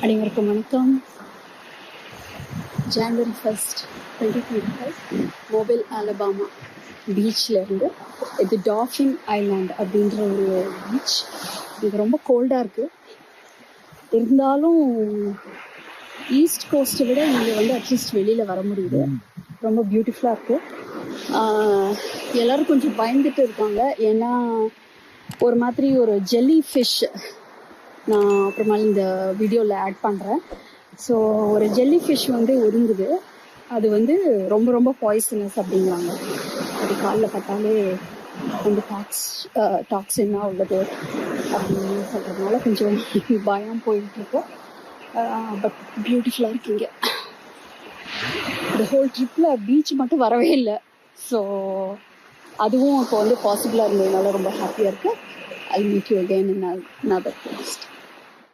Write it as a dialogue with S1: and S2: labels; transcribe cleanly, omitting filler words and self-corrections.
S1: அனைவருக்கும் வணக்கம். January 1st 2025 mobile Alabama பீச்சில் இருந்து இது டாஃபின் ஐலாண்ட் அப்படின்ற ஒரு பீச். இது ரொம்ப கோல்டாக இருக்குது. இருந்தாலும் ஈஸ்ட் கோஸ்ட்டை விட இங்கே வந்து அட்லீஸ்ட் வெளியில் வர முடியுது. ரொம்ப பியூட்டிஃபுல்லாக இருக்குது. எல்லோரும் கொஞ்சம் பயந்துட்டு இருக்காங்க. ஏன்னா ஒரு மாதிரி ஒரு ஜெல்லி ஃபிஷ் நான் அப்புறமா இந்த வீடியோவில் ஆட் பண்ணுறேன். ஸோ ஒரு ஜெல்லி ஃபிஷ் வந்து ஒதுங்குது. அது வந்து ரொம்ப ரொம்ப பாய்சனஸ் அப்படிங்கிறாங்க. அது காலில் பட்டாலே வந்து டாக்ஸின்னாக உள்ளது அப்படின்னு சொல்கிறதுனால கொஞ்சம் பயம் போயிட்டுருக்கு. பட் பியூட்டிஃபுல்லாக இருக்குங்க. இந்த ஹோல் ட்ரிப்பில் பீச் மட்டும் வரவே இல்லை. ஸோ அதுவும் இப்போ வந்து பாசிபிளாக இருந்ததுனால ரொம்ப ஹாப்பியாக இருக்குது. I'll meet you again in another post.